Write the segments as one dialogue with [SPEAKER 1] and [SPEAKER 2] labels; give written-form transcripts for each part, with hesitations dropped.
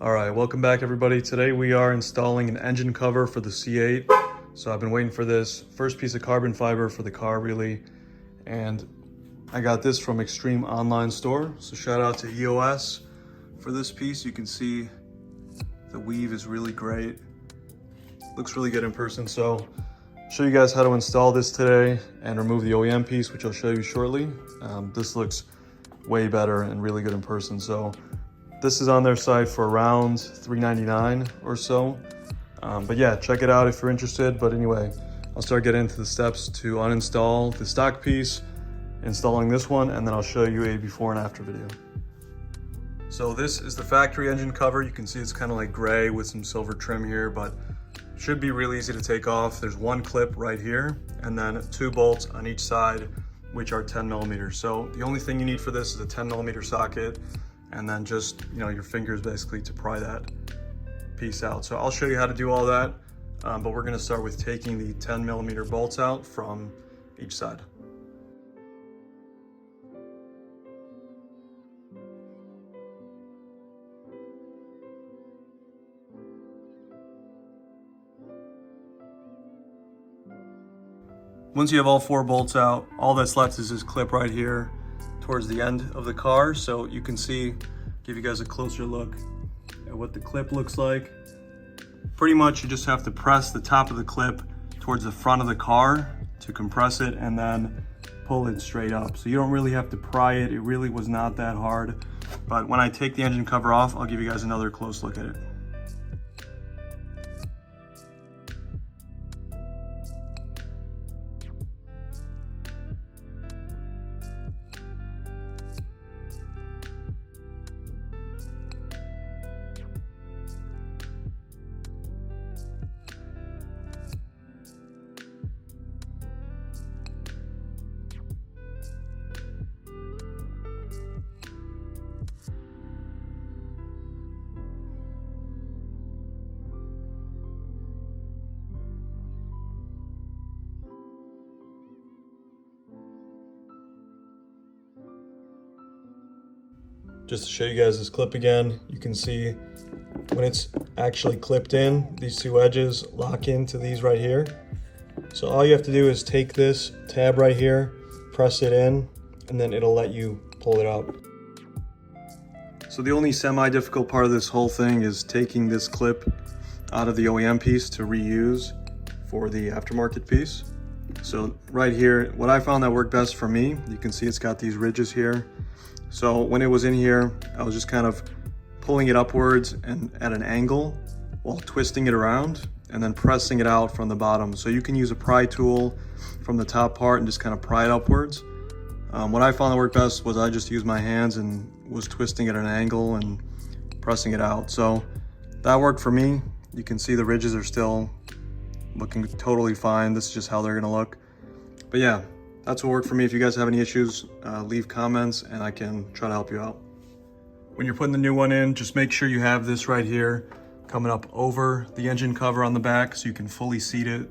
[SPEAKER 1] All right, welcome back everybody. Today we are installing an engine cover for the C8. So I've been waiting for this first piece of carbon fiber for the car really. And I got this from Extreme Online Store. So shout out to EOS for this piece. You can see the weave is really great. Looks really good in person. So I'll show you guys how to install this today and remove the OEM piece, which I'll show you shortly. This looks way better and really good in person. So this is on their site for around $3.99 or so. But yeah, check it out if you're interested. But anyway, I'll start getting into the steps to uninstall the stock piece, installing this one, and then I'll show you a before and after video. So this is the factory engine cover. You can see it's kind of like gray with some silver trim here, but should be really easy to take off. There's one clip right here and then 2 bolts on each side, which are 10 millimeters. So the only thing you need for this is a 10 millimeter socket, and then just, your fingers basically to pry that piece out. So I'll show you how to do all that, but we're gonna start with taking the 10 millimeter bolts out from each side. Once you have all 4 bolts out, all that's left is this clip right here towards the end of the car. So you can see, give you guys a closer look at what the clip looks like. Pretty much you just have to press the top of the clip towards the front of the car to compress it and then pull it straight up. So you don't really have to pry it. It really was not that hard. But when I take the engine cover off, I'll give you guys another close look at it. Just to show you guys this clip again, you can see when it's actually clipped in, these 2 edges lock into these right here. So all you have to do is take this tab right here, press it in, and then it'll let you pull it up. So the only semi-difficult part of this whole thing is taking this clip out of the OEM piece to reuse for the aftermarket piece. So right here, what I found that worked best for me, you can see it's got these ridges here. So when it was in here, I was just kind of pulling it upwards and at an angle while twisting it around and then pressing it out from the bottom. So you can use a pry tool from the top part and just kind of pry it upwards. What I found that worked best was I just used my hands and was twisting it at an angle and pressing it out. So that worked for me. You can see the ridges are still looking totally fine. This is just how they're gonna look. But yeah, that's what worked for me. If you guys have any issues, leave comments and I can try to help you out. When you're putting the new one in, just make sure you have this right here coming up over the engine cover on the back so you can fully seat it.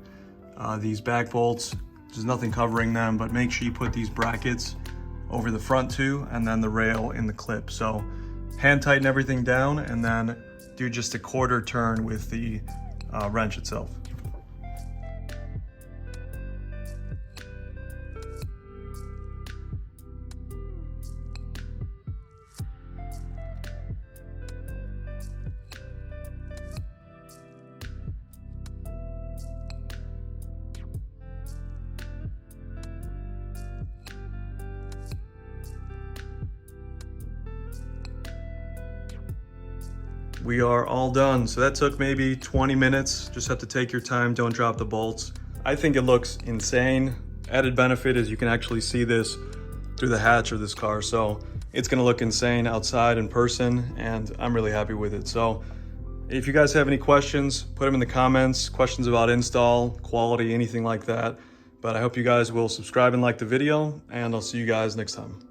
[SPEAKER 1] These back bolts, there's nothing covering them, but make sure you put these brackets over the front too, and then the rail in the clip. So hand tighten everything down and then do just a 1/4 turn with the wrench itself. We are all done. So that took maybe 20 minutes. Just have to take your time, don't drop the bolts. I think it looks insane. Added benefit is you can actually see this through the hatch of this car. So it's gonna look insane outside in person and I'm really happy with it. So if you guys have any questions, put them in the comments, questions about install, quality, anything like that. But I hope you guys will subscribe and like the video and I'll see you guys next time.